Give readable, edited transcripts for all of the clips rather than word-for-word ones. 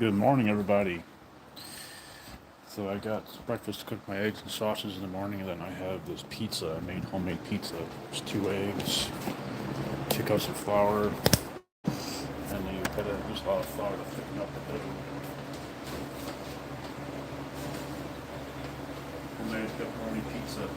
Good morning, everybody. So I got breakfast to cook my eggs and sausages in the morning, and then I have this pizza. I made homemade pizza. It's 2 eggs, 2 cups of flour, and then you gotta use a lot of flour to thicken up the dough. Homemade pepperoni pizza.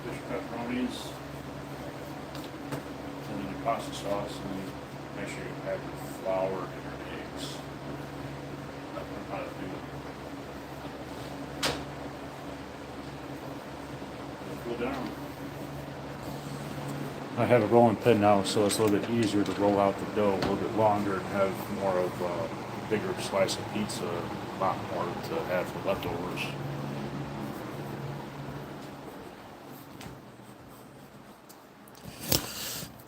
Fish pepperonis, and then your pasta sauce, and then make sure you have your flour and your eggs. That's what I'm how to do it. Go down. I have a rolling pin now, so it's a little bit easier to roll out the dough a little bit longer and have more of a bigger slice of pizza, a lot more to have for leftovers.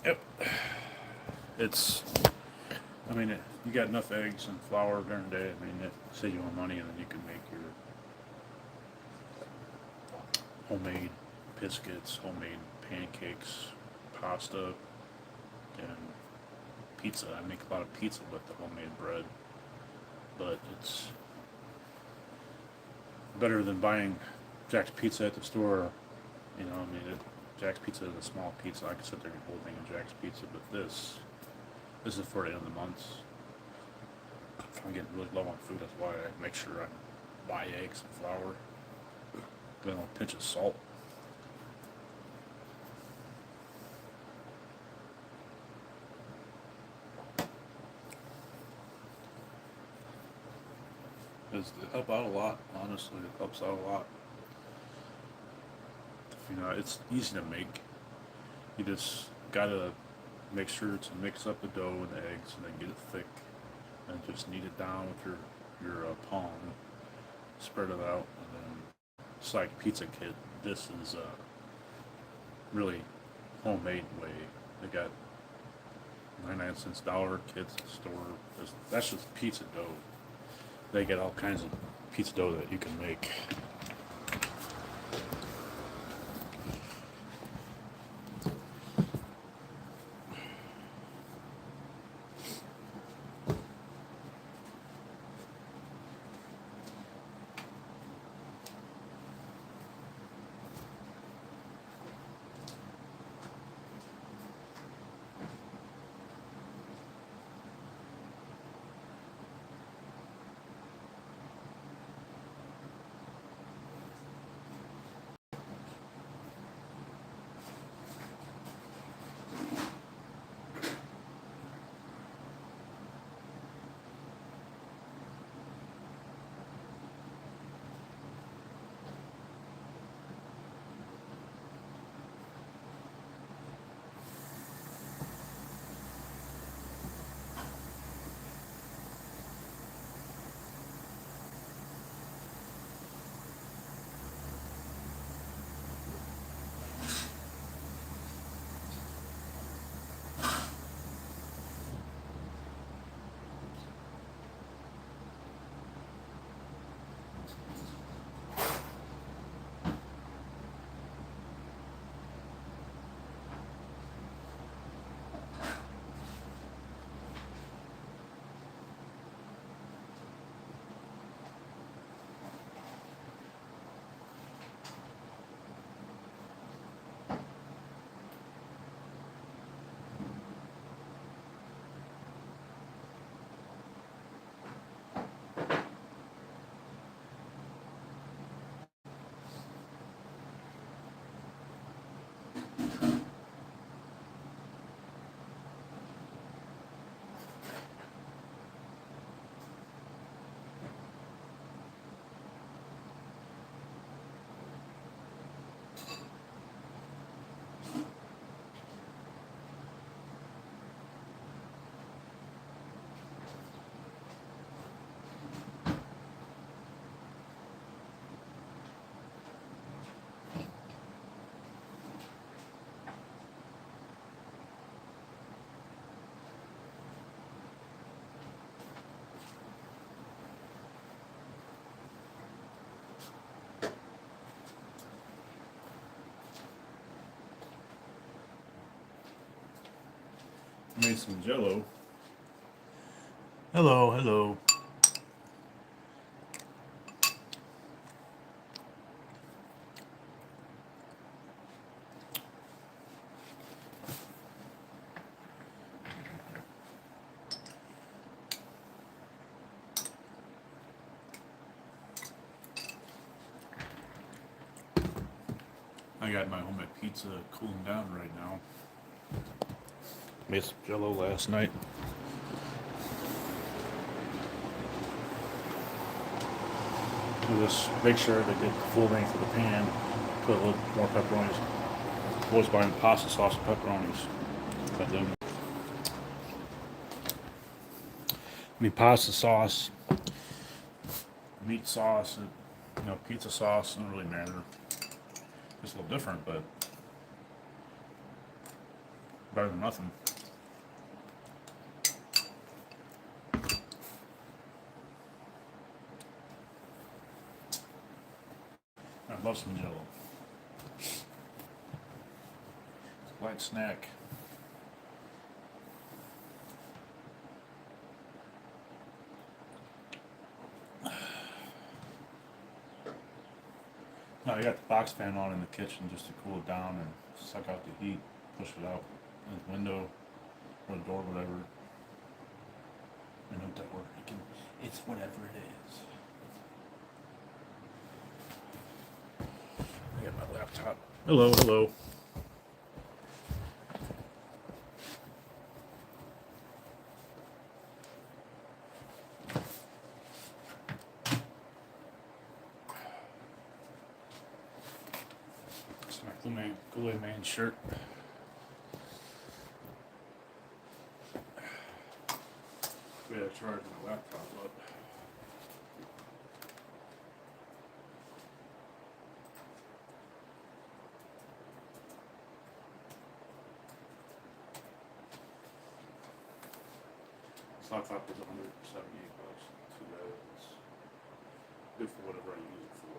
Yep. It's, you got enough eggs and flour during the day. It saves you more money, and then you can make your homemade biscuits, homemade pancakes, pasta, and pizza. I make a lot of pizza with the homemade bread, but it's better than buying Jack's Pizza at the store. Jack's Pizza is a small pizza. I can sit there and eat the whole thing of Jack's Pizza, but this is for the end of the month. If I'm getting really low on food, that's why I make sure I buy eggs and flour, then a pinch of salt. It help out a lot. Honestly, it helps out a lot. It's easy to make. You just gotta make sure to mix up the dough and the eggs, and then get it thick, and just knead it down with your palm. Spread it out, and then it's like pizza kit. This is really homemade way. They got 99 cents dollar kits at the store. That's just pizza dough. They get all kinds of pizza dough that you can make. Made some Jello. Hello, hello. I got my homemade pizza cooling down right now. Made some Jello last night. Just make sure to get the full length of the pan. Put a little more pepperonis. Always buying pasta sauce and pepperonis. But then, pasta sauce, meat sauce, pizza sauce doesn't really matter. It's a little different, but better than nothing. I love some Jello. It's a light snack. Now I got the box fan on in the kitchen just to cool it down and suck out the heat, push it out the window or the door, whatever. I know that word. It's whatever it is. I got my laptop. Hello, hello. It's my Kool-Aid Man shirt. We gotta charge my laptop up. This laptop is $178. Too bad. It's good for whatever I use it for.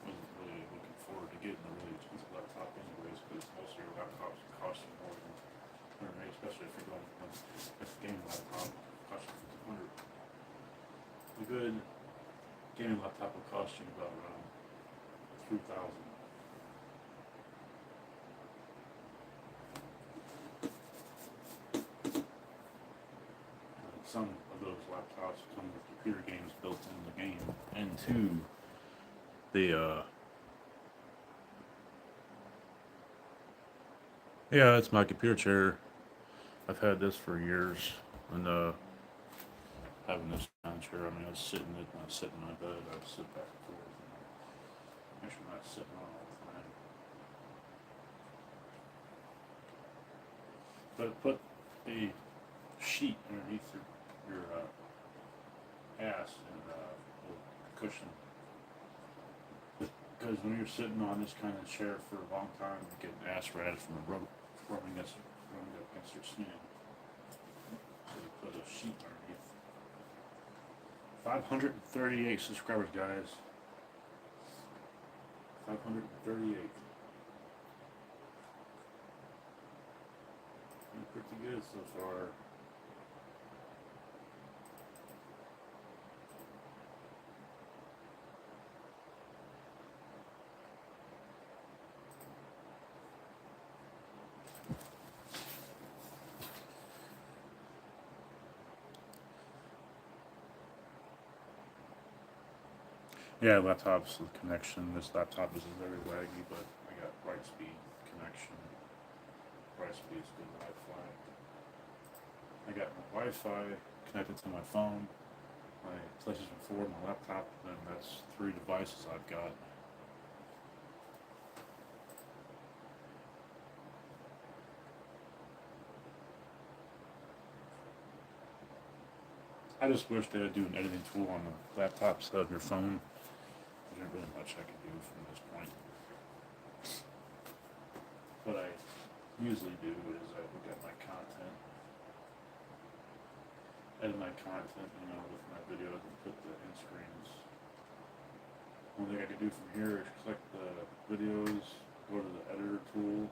Wasn't really looking forward to getting a really expensive laptop anyways, because most of your laptops cost you more than $100, especially if you're going with a gaming laptop, cost you $100. A good gaming laptop will cost you about around $3,000. Some of those laptops come with computer games built into the game, and two, yeah, it's my computer chair. I've had this for years, and having this kind of chair. I mean, I was sitting in my bed. I would sit back and forth. And actually, not sitting on all the time. But put a sheet underneath your ass and a cushion. Because when you're sitting on this kind of chair for a long time, you get an ass rash from the rubbing up against your skin. So you put a sheet underneath. 538 subscribers, guys. 538. Pretty good so far. Yeah, laptops, the connection. This laptop is very laggy, but I got bright speed connection. Bright speed is good Wi-Fi. I got my Wi-Fi connected to my phone, my PlayStation 4, my laptop, and that's 3 devices I've got. I just wish they would do an editing tool on the laptop instead of your phone. There's not really much I can do from this point. What I usually do is I look at my content, edit my content, with my videos and put the end screens. One thing I can do from here is click the videos, go to the editor tool.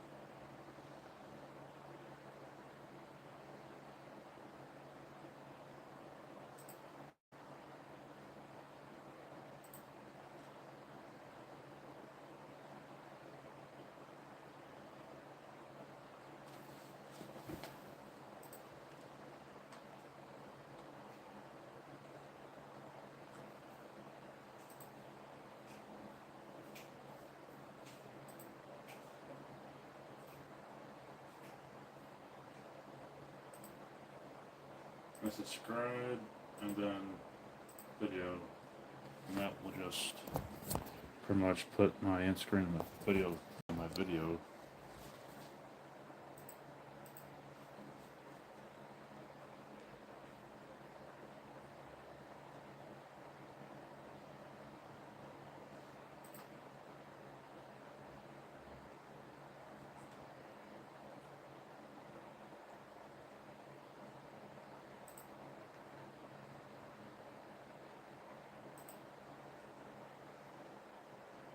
I subscribe and then video, and that will just pretty much put my Instagram video in my video.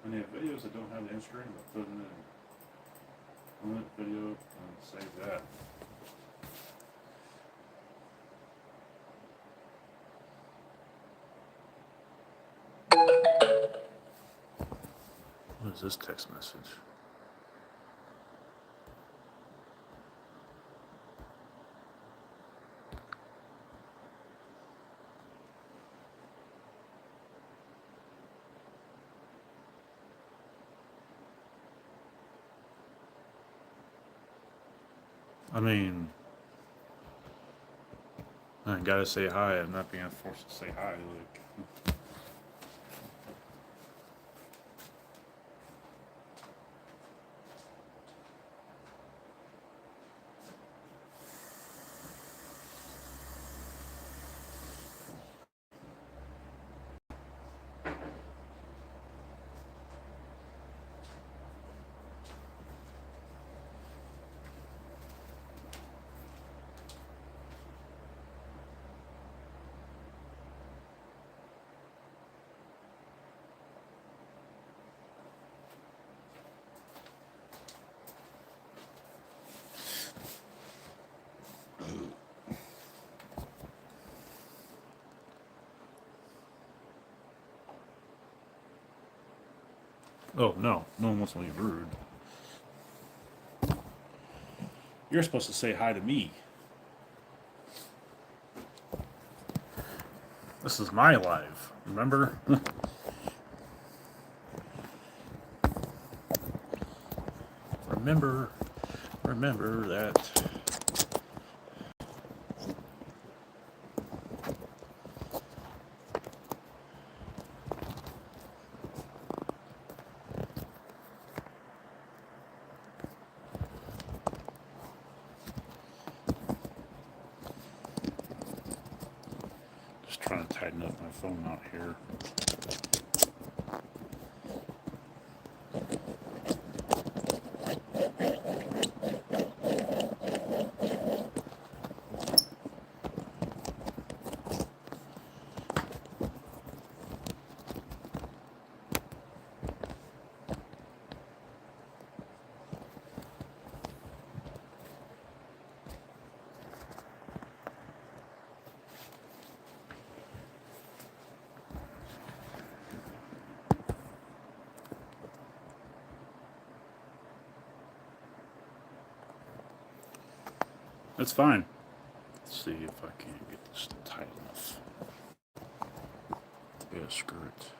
Any videos that don't have the Instagram, I'll put in limit video and save that. What is this text message? I mean, I gotta say hi. I'm not being forced to say hi. Like, oh no, no one wants to be rude. You're supposed to say hi to me. This is my life, remember? Remember that. Just trying to tighten up my phone out here. That's fine. Let's see if I can get this tight enough. Yeah, screw it.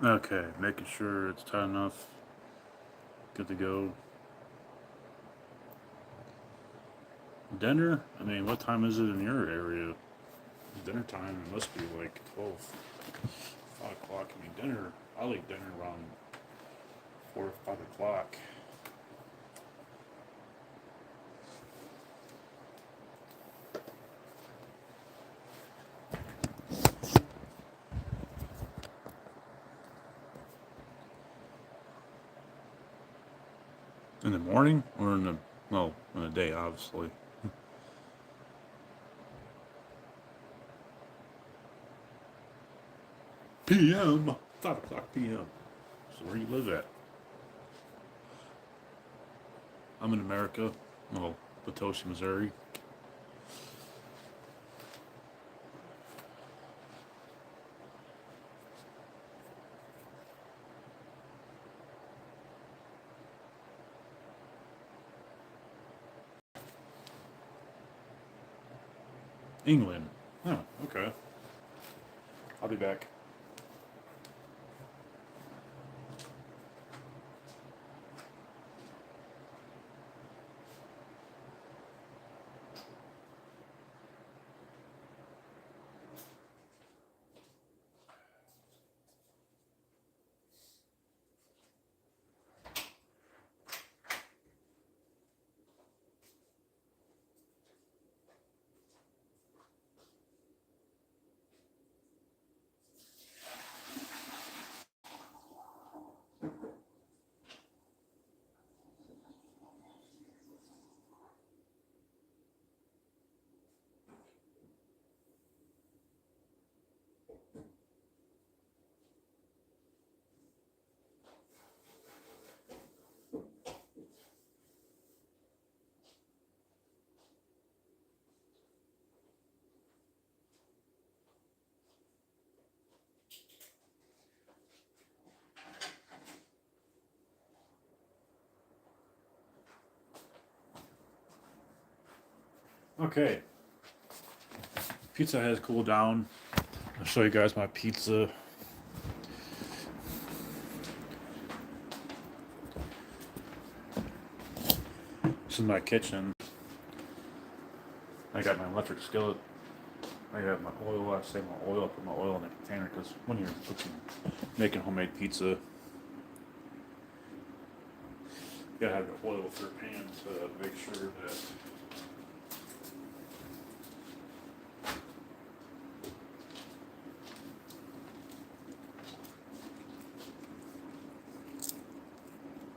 Okay, making sure it's tight enough. Good to go. Dinner? I mean, what time is it in your area? Dinner time, it must be like 12, 5 o'clock. I mean, dinner, I like dinner around 4 or 5 o'clock. In the morning or in the Well, in a day, obviously. PM, 5 o'clock PM. So where you live at? I'm in America. Well, Potosi, Missouri. England. Oh, okay. I'll be back. Okay. Pizza has cooled down. I'll show you guys my pizza. This is my kitchen. I got my electric skillet. I have my oil. I save my oil. I put my oil in a container because when you're cooking, making homemade pizza, you gotta have the oil with your pan to make sure that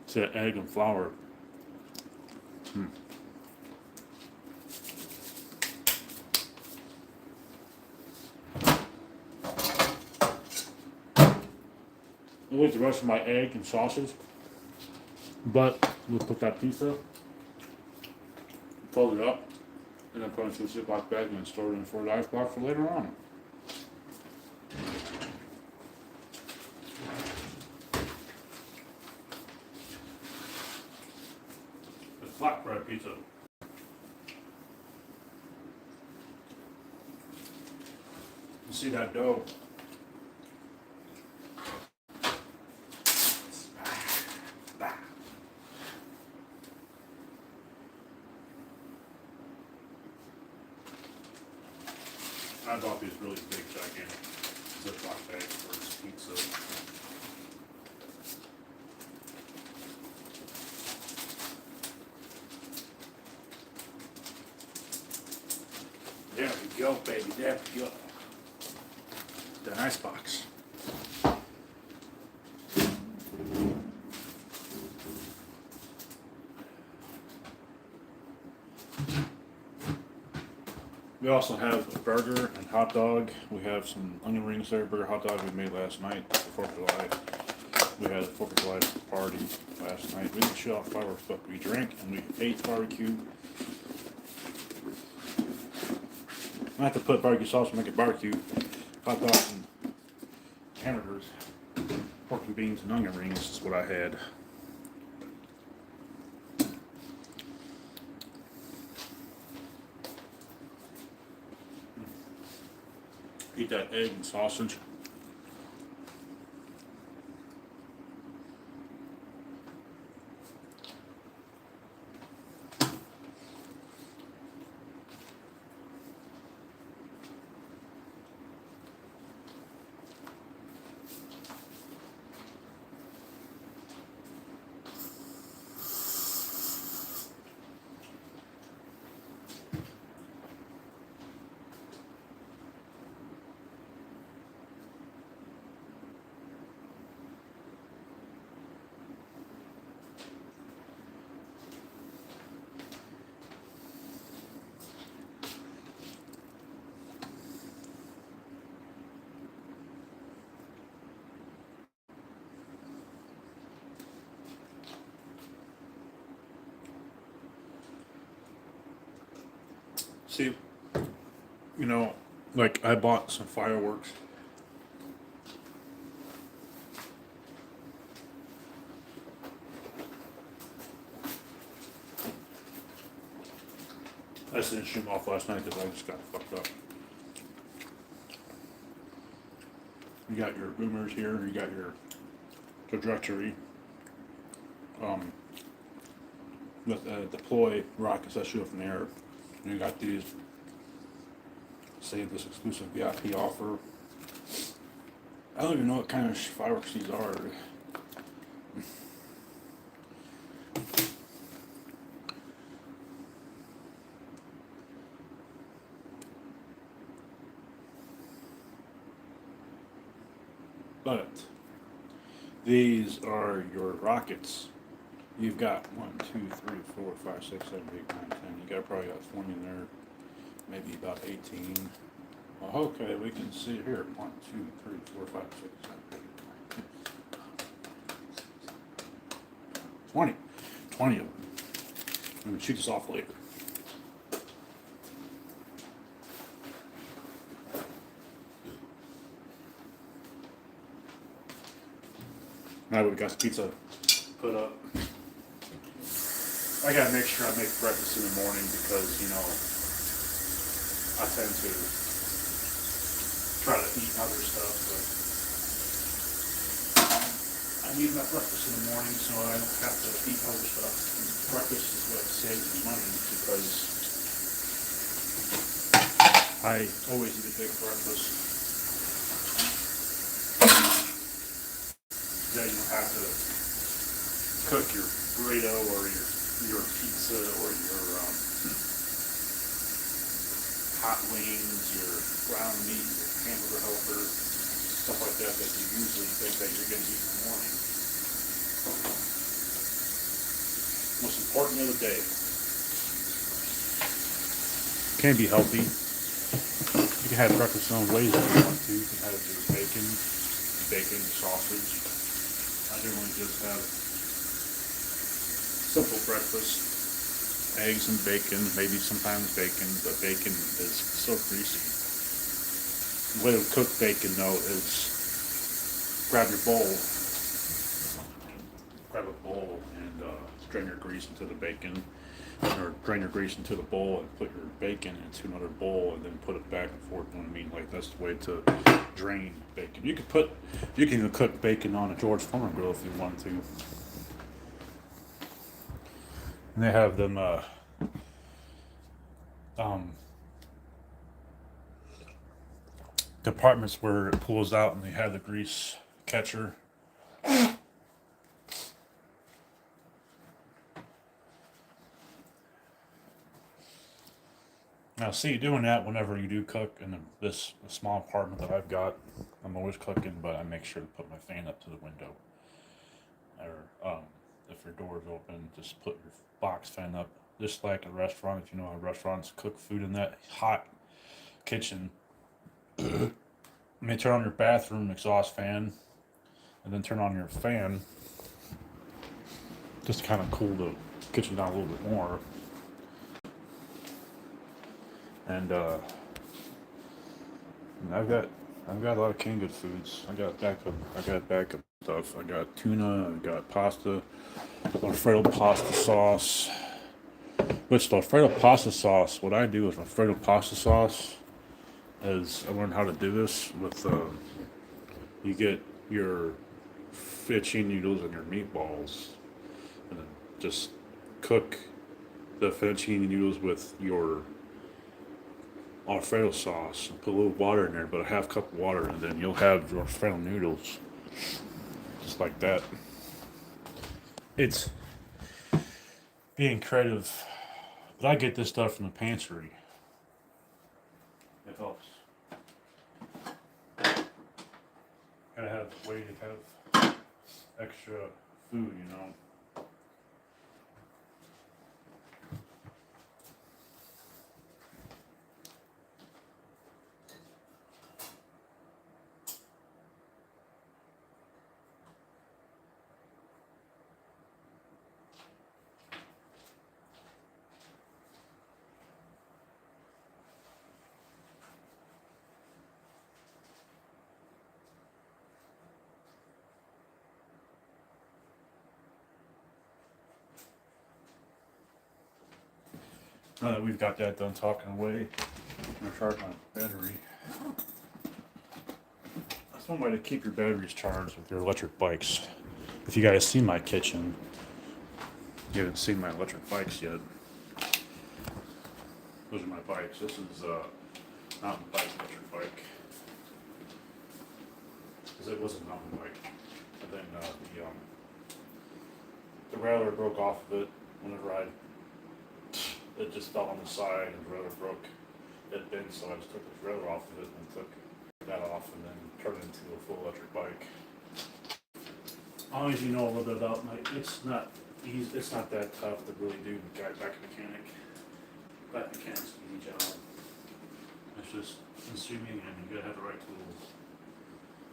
it's that egg and flour. I leave the rest of my egg and sausage, but we'll put that pizza, fold it up, and then put it into a Ziploc bag and then store it in a 4-ice box for later on. It's flatbread pizza. You see that dough? I bought these really big, gigantic Ziploc bags for this pizza. There we go, baby. There we go. The ice box. We also have a burger and hot dog. We have some onion rings there, burger, hot dog we made last night for 4th of July. We had a 4th of July party last night. We didn't shoot off fireworks, but we drank and we ate barbecue. I have to put barbecue sauce and make it barbecue. Hot dogs and hamburgers. Pork and beans and onion rings is what I had. Eat that egg and sausage. See, you know, like I bought some fireworks. I just didn't shoot them off last night because I just got fucked up. You got your boomers here, you got your trajectory, with deploy rockets that shoot up in the air. And you got these, say this exclusive VIP offer. I don't even know what kind of fireworks these are. But these are your rockets. You've got 1, 2, 3, 4, 5, 6, 7, 8, 9, 10. You got probably got 20 in there, maybe about 18. Well, okay, we can see here. 1, 2, 3, 4, 5, 6, 7, 8, 9, 10. 20. 20 of them. I'm gonna shoot this off later. Now we've got the pizza put up. I gotta make sure I make breakfast in the morning because, you know, I tend to try to eat other stuff, but I need my breakfast in the morning so I don't have to eat other stuff. Breakfast is what saves me money because I always eat a big breakfast. Then you don't have to cook your burrito or your pizza or your hot wings, your ground meat, your hamburger helper, stuff like that that you usually think that you're going to eat in the morning. Most important of the day. Can be healthy. You can have breakfast in ways if you want to. You can have your bacon, sausage. I generally just have simple breakfast, eggs and bacon, maybe sometimes bacon, but bacon is so greasy. The way to cook bacon though is grab a bowl and drain your grease into the bacon, or drain your grease into the bowl and put your bacon into another bowl and then put it back and forth. You know what I mean? Like that's the way to drain bacon. You can even cook bacon on a George Foreman grill if you want to. And they have them compartments where it pulls out and they have the grease catcher. Now, see, doing that whenever you do cook in this small apartment that I've got, I'm always cooking, but I make sure to put my fan up to the window. Or if your door is open, just put your box fan up. Just like a restaurant, if you know how restaurants cook food in that hot kitchen. You may turn on your bathroom exhaust fan, and then turn on your fan, just to kind of cool the kitchen down a little bit more. And I've got a lot of canned good foods. I got backup stuff. I got tuna. I got pasta, Alfredo pasta sauce. Which the Alfredo pasta sauce, what I do with Alfredo pasta sauce is I learned how to do this with you get your fettuccine noodles and your meatballs, and then just cook the fettuccine noodles with your Alfredo sauce and put a little water in there, but a half cup of water, and then you'll have your Alfredo noodles just like that. It's being creative, but I get this stuff from the pantry. It helps. Gotta have a way to have extra food, you know. Now that we've got that done talking away, I'm gonna charge my battery. That's one way to keep your batteries charged with your electric bikes. If you guys see my kitchen, you haven't seen my electric bikes yet. Those are my bikes. This is a mountain bike, electric bike. Because it was a mountain bike. And then the rattler broke off of it whenever it just fell on the side and the rattler broke. It bent, so I just took the rattler off of it and took that off and then turned it into a full electric bike. As long as you know a little bit about it's not easy, it's not that tough to really do back mechanic. Back mechanic's an easy job. It's just consuming and you gotta have the right tools.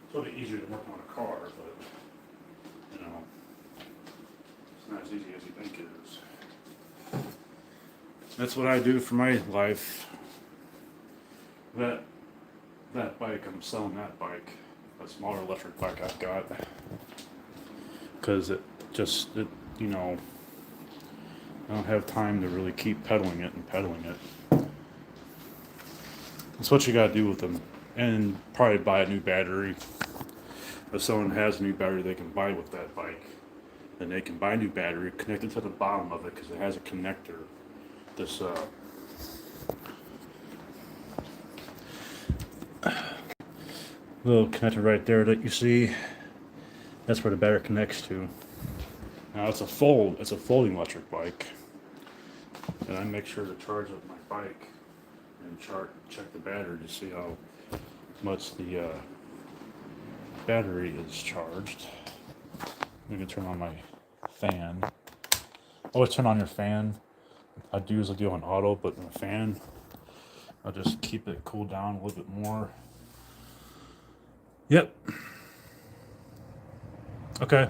It's a little bit easier to work on a car, but you know, it's not as easy as you think it is. That's what I do for my life. That bike, I'm selling that bike, a smaller electric bike I've got, because it you know, I don't have time to really keep pedaling it. That's what you gotta do with them, and probably buy a new battery. If someone has a new battery they can buy with that bike, then they can buy a new battery, connect it to the bottom of it because it has a connector. This little connector right there that you see, that's where the battery connects to. Now it's a folding electric bike, and I make sure to charge up my bike and check the battery to see how much the battery is charged. I'm gonna turn on my fan. Always turn on your fan. I do usually do on auto, but in a fan, I'll just keep it cool down a little bit more. Yep. Okay.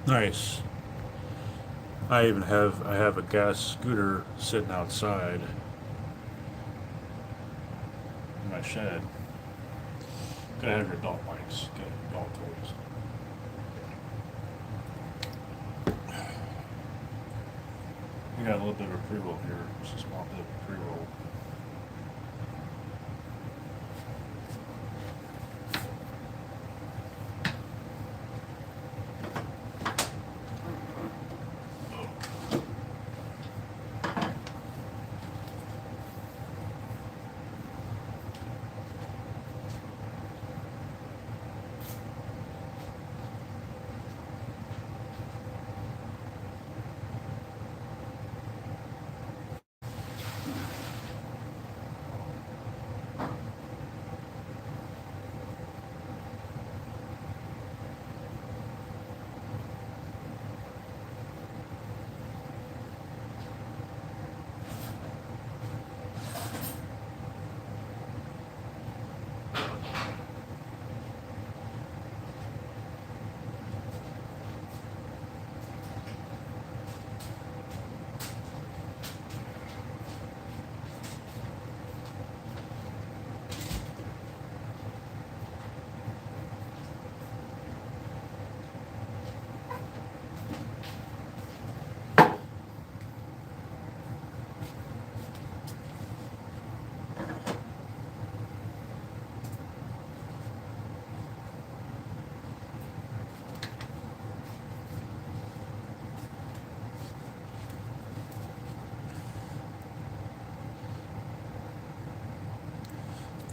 Nice. I have a gas scooter sitting outside in my shed. Gotta have your adult bikes, get adult toys. We got a little bit of a pre-roll here, just a small bit of a pre-roll.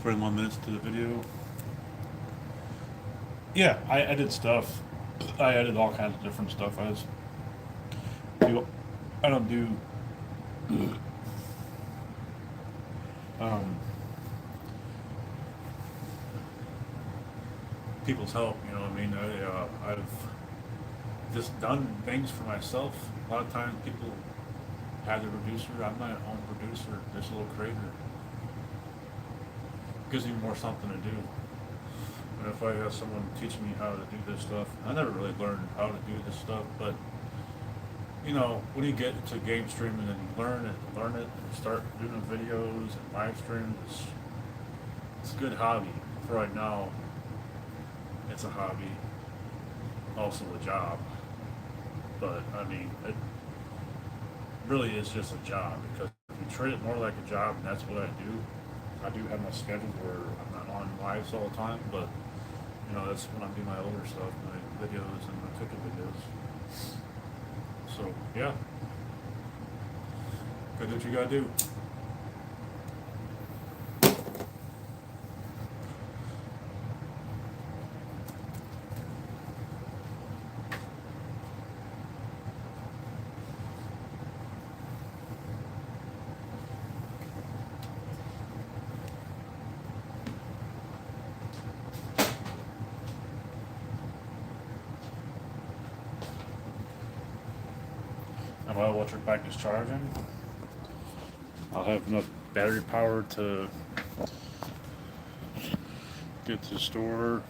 21 minutes to the video. Yeah, I edit stuff. I edit all kinds of different stuff. I don't do um, people's help. You know what I mean? I've just done things for myself. A lot of times people have a producer. I'm not a home producer. Just a little creator. Gives me more something to do. And if I have someone teaching me how to do this stuff, I never really learned how to do this stuff, but you know, when you get into game streaming and you learn it, and start doing videos and live streams, it's a good hobby. For right now, it's a hobby, also a job. But I mean, it really is just a job, because if you treat it more like a job, and that's what I do. I do have my schedule where I'm not on lives all the time, but you know, that's when I do my older stuff, my videos and my cooking videos. So yeah, gotta do what you gotta do. And while electric bike is charging, I'll have enough battery power to get to the store.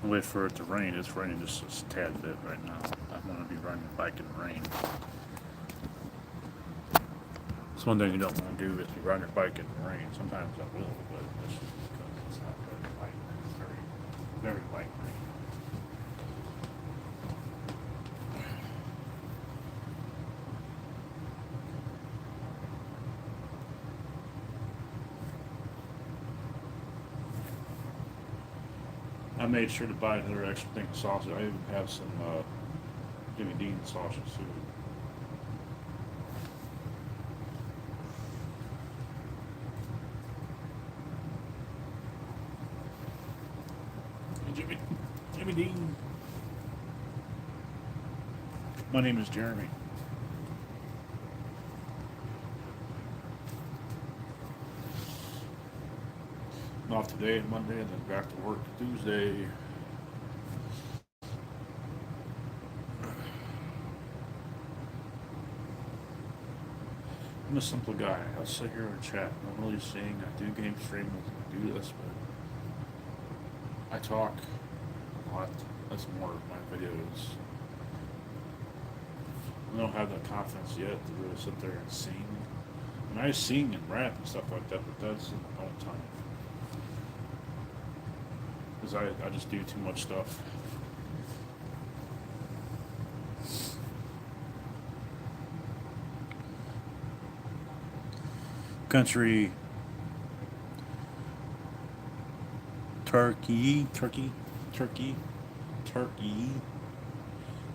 And wait for it to rain. It's raining just a tad bit right now. I'm going to be riding the bike in the rain. It's one thing you don't want to do is be riding your bike in the rain. Sometimes I will, but it's just because it's not very light. It's very light rain. I made sure to buy another extra thing of sausage. I even have some Jimmy Dean sausage too. Jimmy Dean. My name is Jeremy. I'm off today and Monday, and then back to work Tuesday. I'm a simple guy. I sit here and chat. I'm really sing. I do game streaming. I do this, but I talk a lot. That's more of my videos. I don't have that confidence yet to really sit there and sing. And I sing and rap and stuff like that, but that's in my own time. Because I just do too much stuff. Country turkey.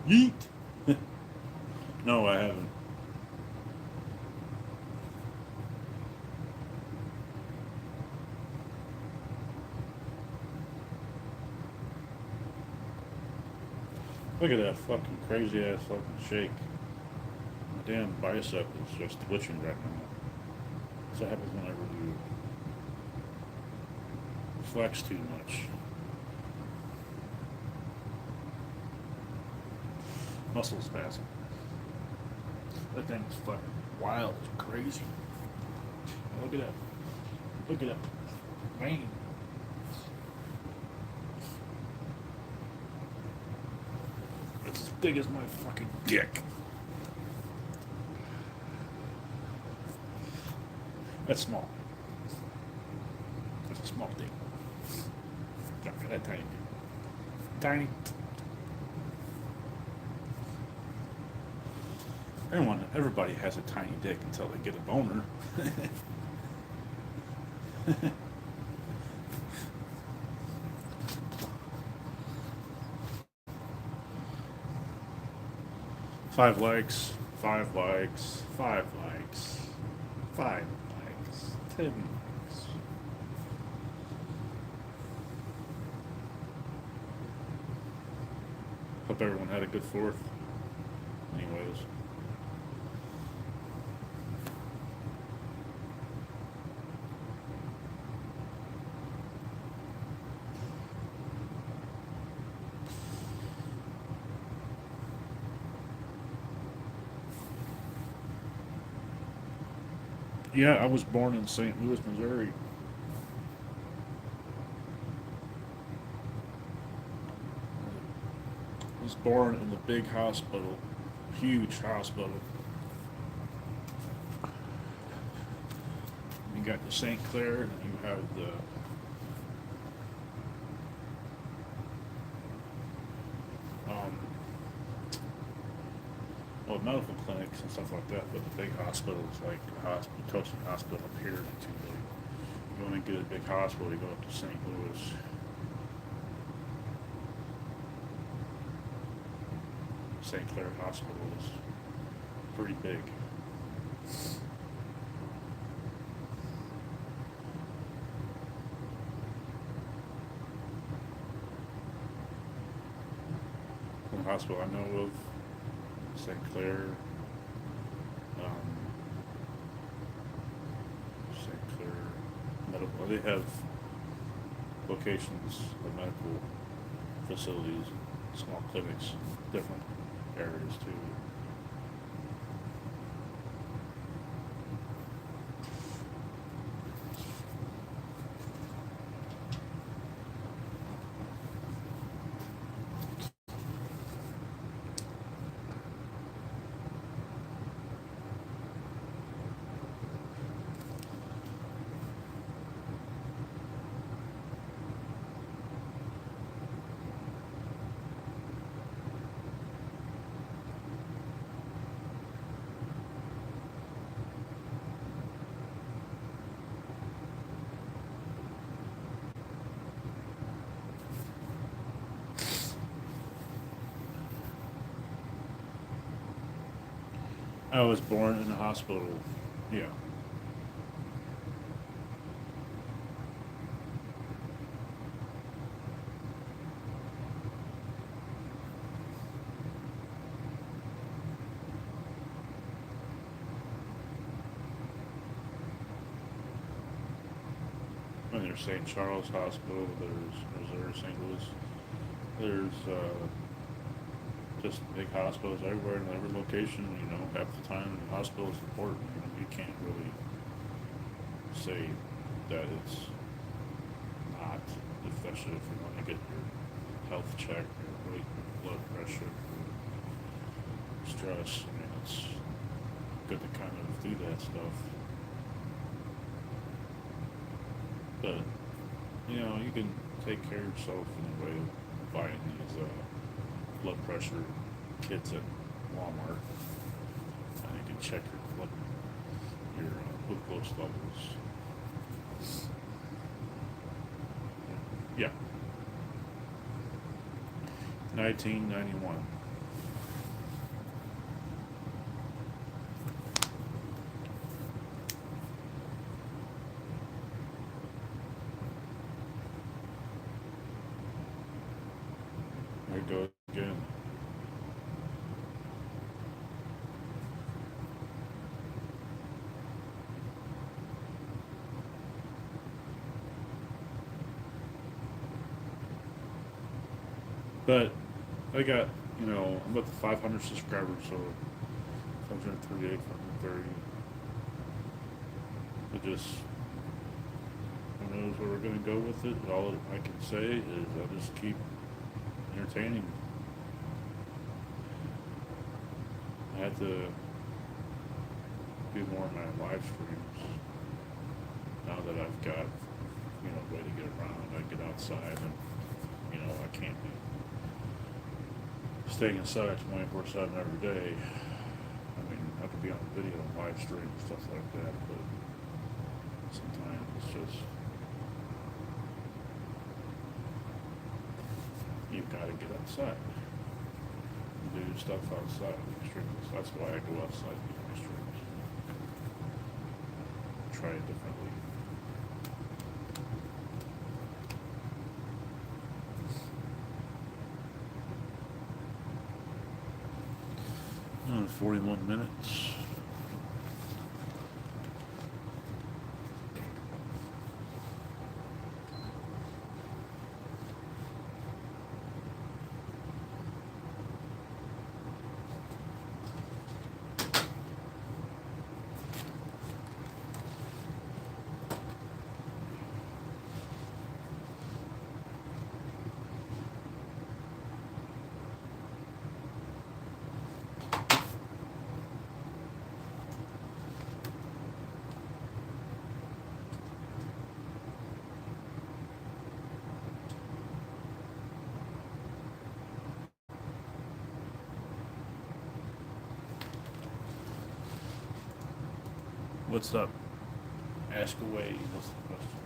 Yeet. No, I haven't. Look at that fucking crazy ass fucking shake. My damn bicep is just twitching right now. That's what happens whenever you flex too much. Muscle spasm. That thing's fucking wild. It's crazy. Look at that. Look at that vein. It's as big as my fucking dick. That's small. That's a small thing. Not that tiny. Tiny. Everybody has a tiny dick until they get a boner. 5 likes, 5 likes, 5 likes, 5 likes, 10 likes. Hope everyone had a good 4th. Anyways. Yeah, I was born in St. Louis, Missouri. I was born in the big hospital, huge hospital. You got the St. Clair, and you have the um, well, medical clinics and stuff like that. But the big hospitals, like the Potosi Hospital up here, not too big. You want to get a big hospital, you go up to St. Louis. St. Clair Hospital is pretty big. One hospital I know of, St. Clair, um, St. Clair Medical. They have locations of medical facilities, small clinics, different areas too. I was born in a hospital. Yeah. And there's St. Charles Hospital. There's Missouri St. Louis. There's just big hospitals everywhere in every location. You know, half the time the hospital is important. You know, you can't really say that it's not, especially if you want to get your health checked, your weight, your blood pressure, your stress. I mean, it's good to kind of do that stuff. But you know, you can take care of yourself in a way of buying these blood pressure kits at Walmart. And you can check your glucose levels. Yeah. 1991. There it goes again. But I got, you know, I'm up to 500 subscribers, so 538, 530. But just, who knows where we're going to go with it. All I can say is I'll just keep entertaining. I had to do more of my live streams now that I've got, you know, a way to get around. I get outside and, you know, I can't be staying inside 24/7 every day. I mean, I could be on video and live stream and stuff like that, but sometimes it's just, you've got to get outside. do stuff outside of the extremes. That's why I go outside the extremes. Try it differently. Oh, 41 minutes. What's up? Ask away. What's the question?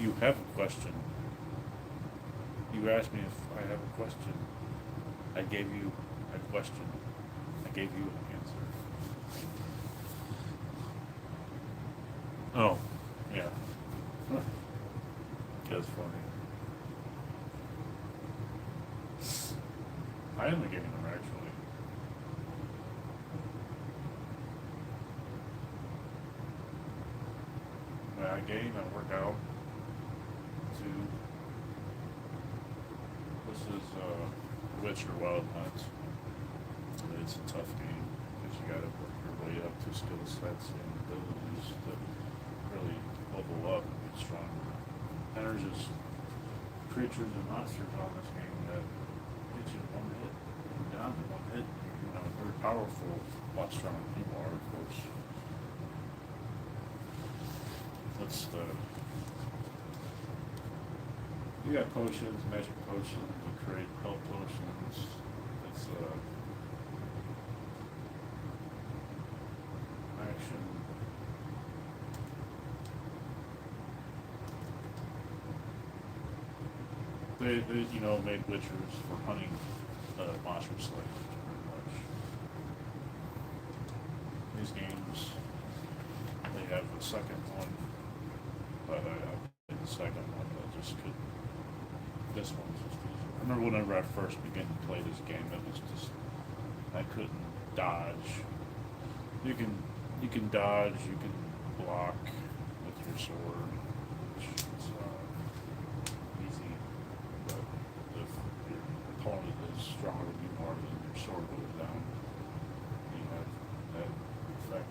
You have a question. You asked me if I have a question. I gave you a question. I gave you an answer. Oh, yeah. That's funny. I am getting them actually. When I game, I work out. This is Witcher Wild Hunt. It's a tough game because you gotta work your way up to skill sets and abilities to really level up and get stronger. And there's just creatures and monsters on this game that hit you in one hit, down in one hit. You know, very powerful, a lot stronger than you are, of course. That's the You got potions, magic potions, you create health potions. It's action. They made witchers for hunting monster slaves, pretty much. These games, they have a second one, but I played the second one, I just couldn't. This one's just easy. I remember whenever I first began to play this game, it was just I couldn't dodge. You can dodge, you can block with your sword, which is easy. But if your opponent is stronger than you are, then your sword goes down. You have that effect.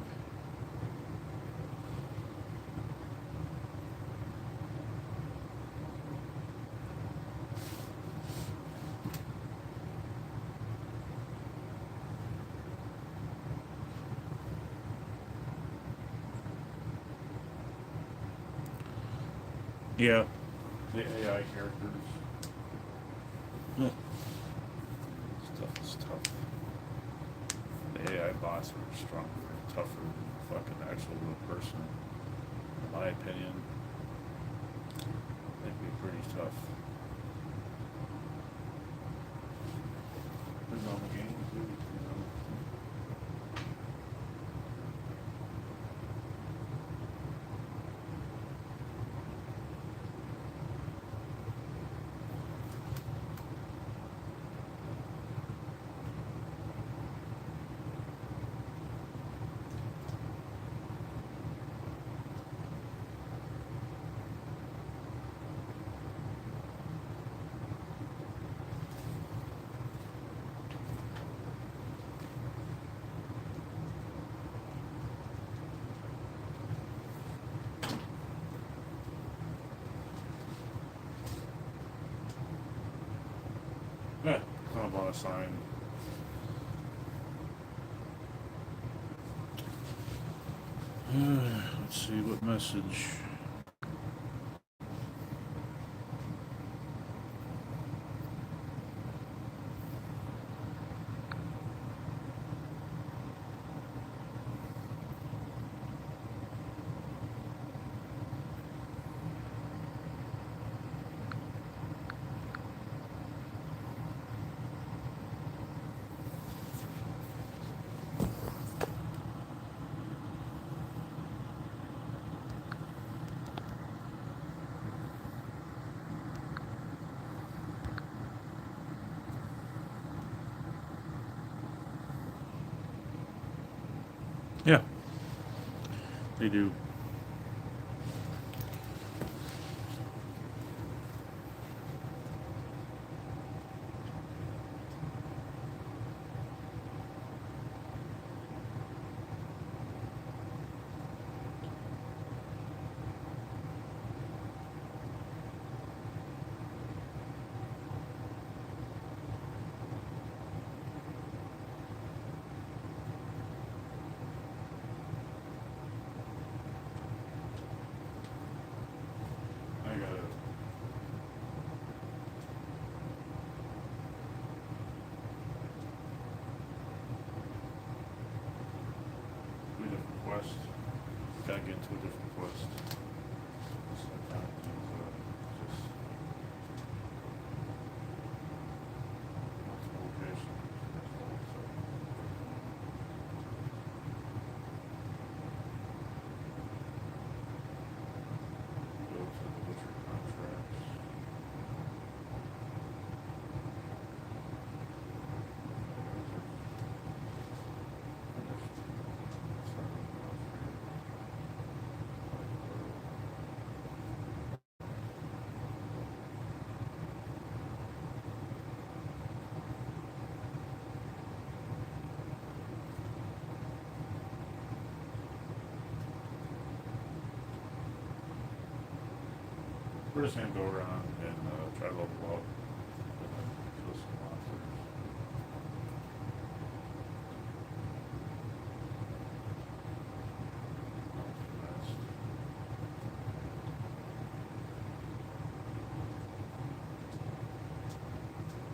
Yeah, the AI characters. It's tough. The AI bots are stronger and tougher than fucking actual real person. In my opinion, they'd be pretty tough. Depends on the game, too, Yeah, I'm on a sign. Let's see what message. Yeah, they do. I gotta. Do a different quest. Gotta get into a different quest. Sometimes just multiple locations. Go to the Witcher contracts. We're just gonna go around and try to level up and then kill some monsters. That's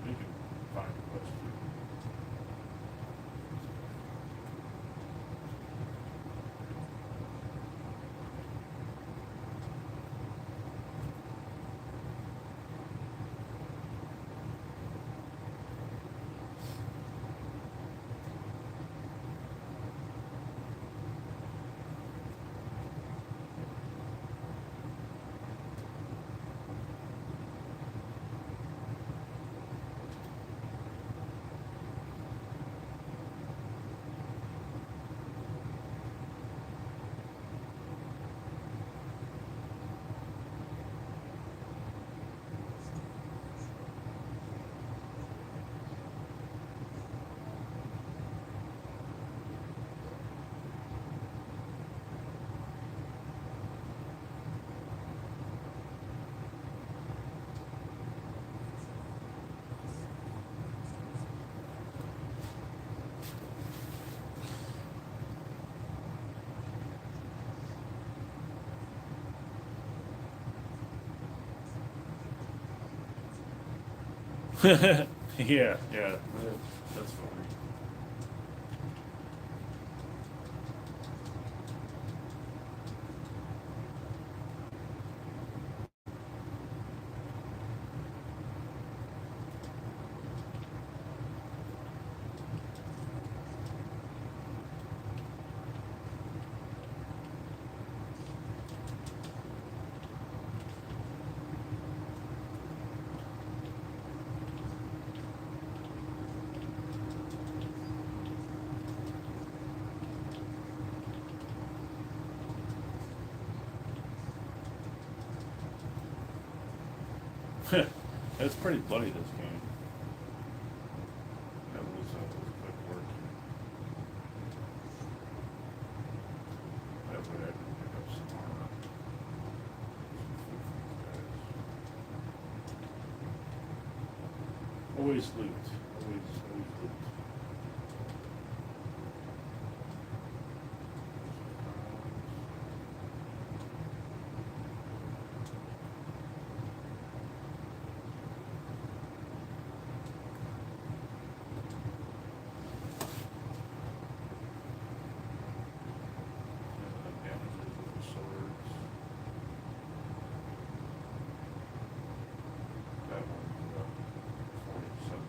you can find a quest too. Yeah, yeah, that's funny. It's pretty bloody, this game. That was quick work. That way I can pick up some armor. Some food from these guys. Always loot. Always loot. Damages with the swords. That one, 47%.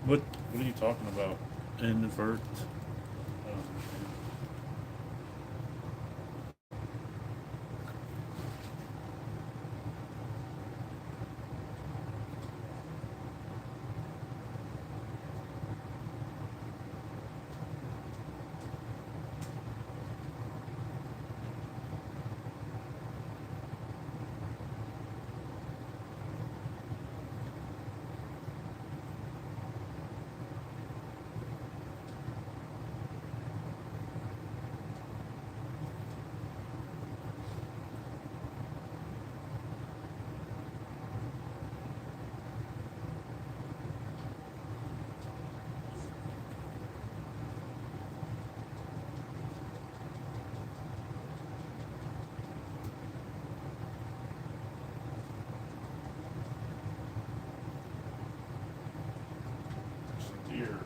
What are you talking about? Invert. Deer.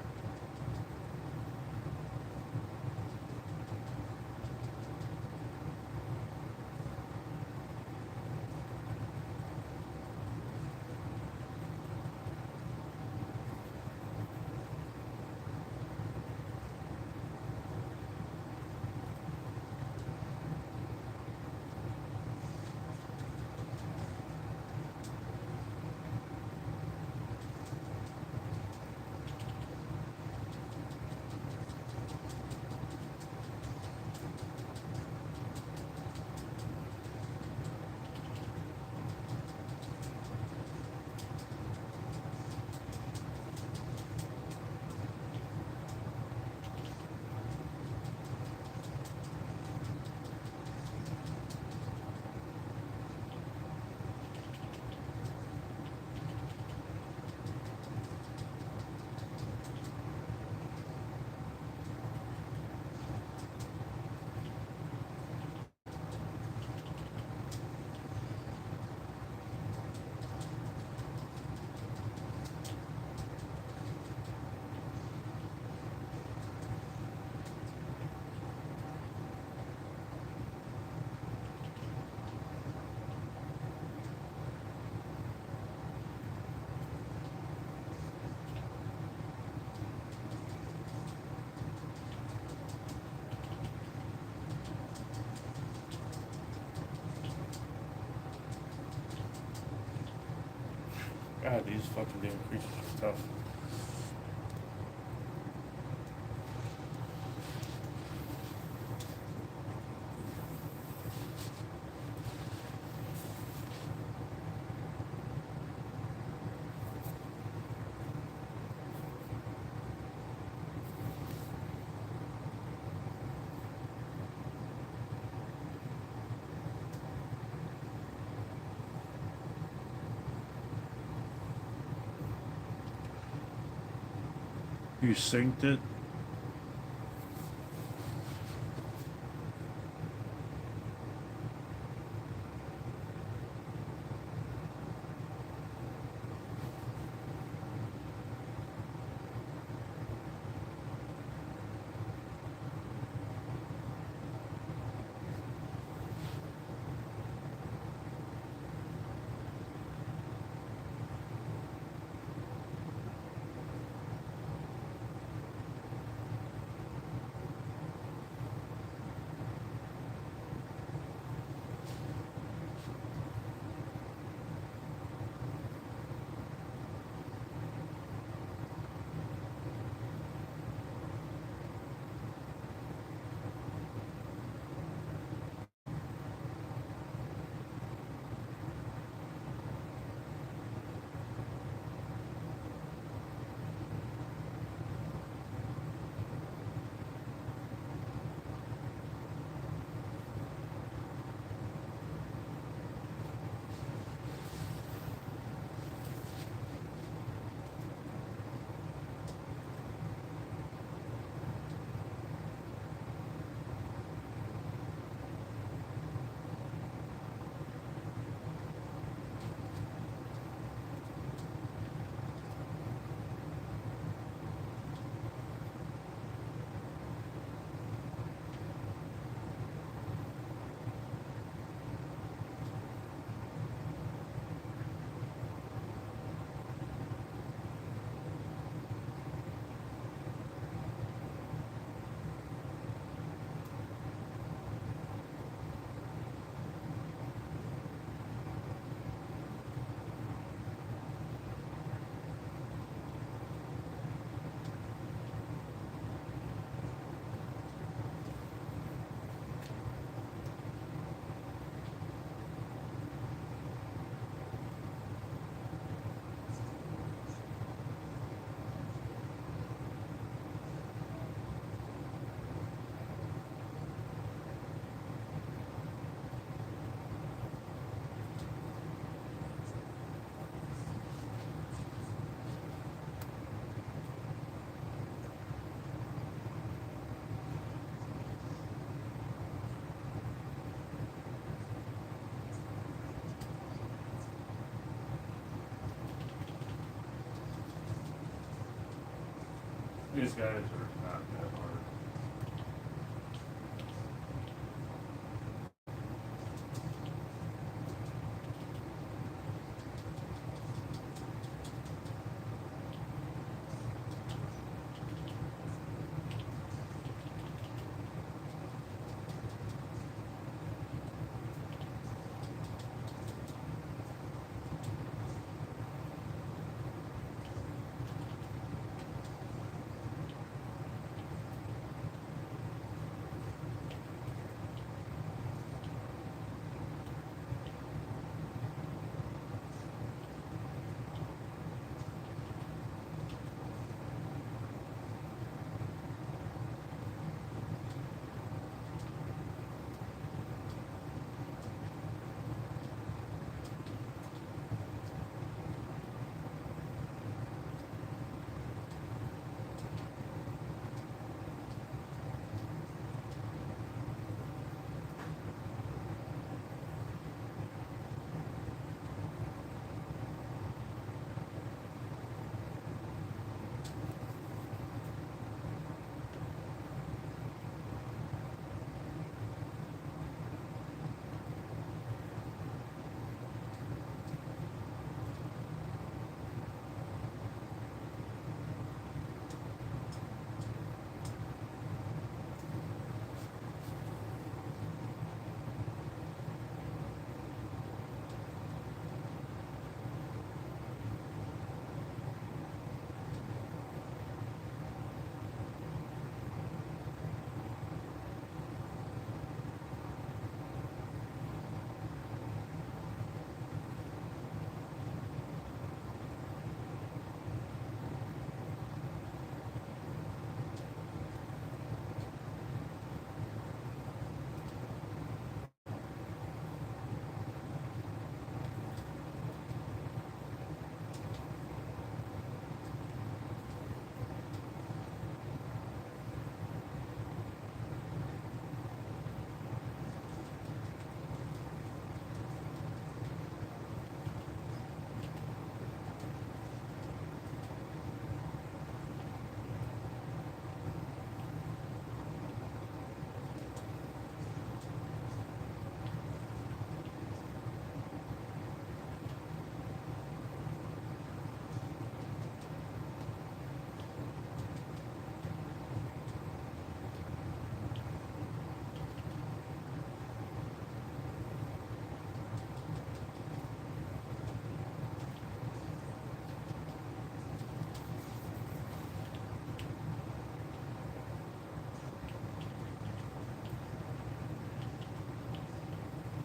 God, these fucking damn creatures are tough. You synced it? These guys are not that hard.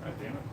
God damn it.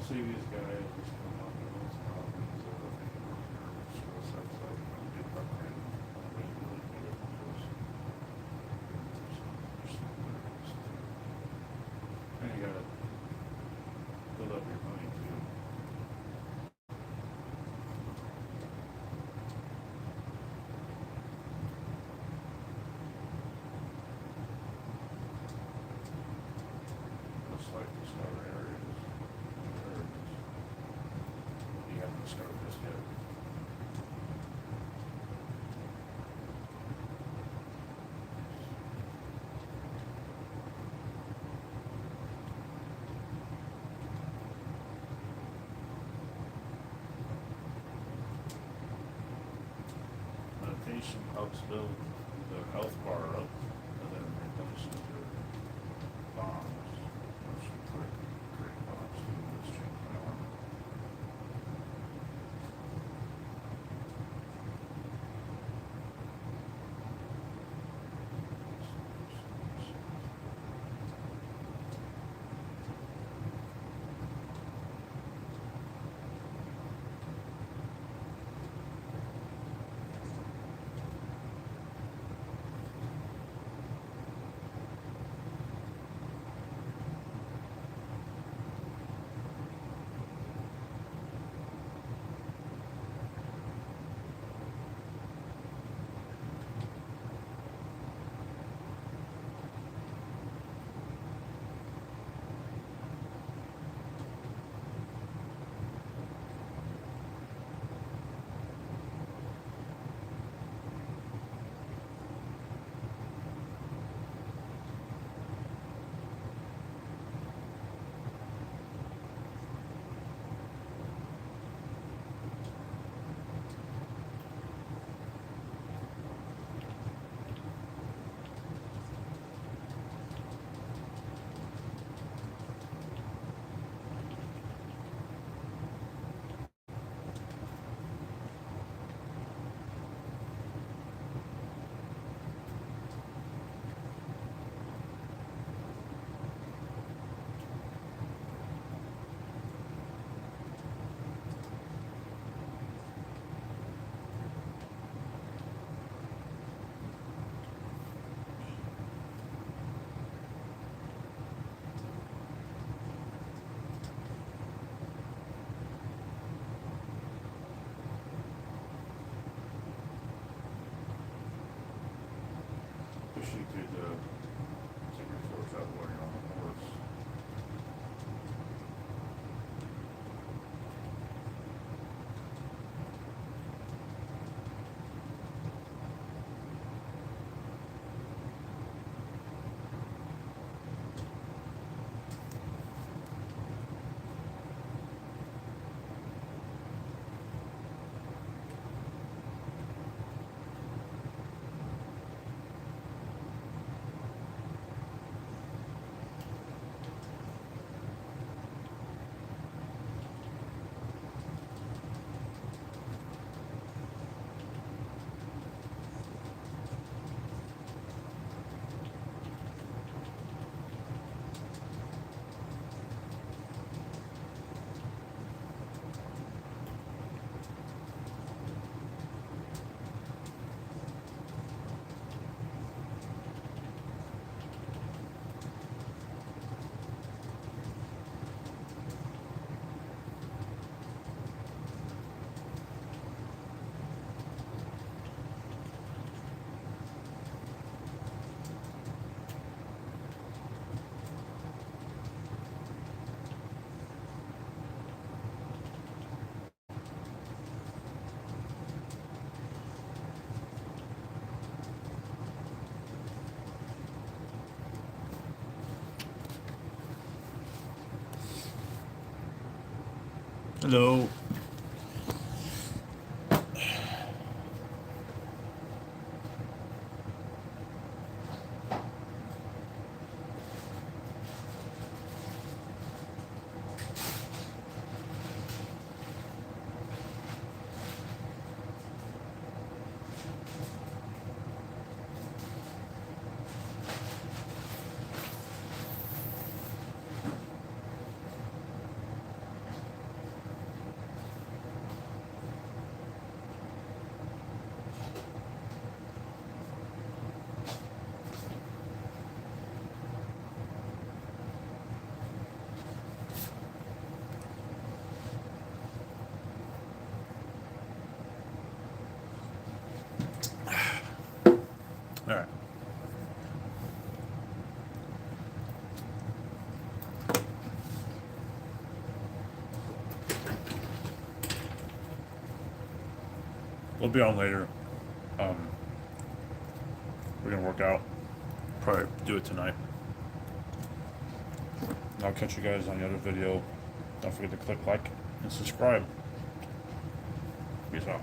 See these guys just come up with those problems of suicide site and get back in. Really get it because and you gotta build up your money too. Looks like this other area is you haven't discovered this yet. Meditation helps build the health bar up and then replenishes your bonds, which create bonds to this change power. Hello. All right. We'll be on later. We're gonna work out. Probably do it tonight. And I'll catch you guys on the other video. Don't forget to click like and subscribe. Peace out.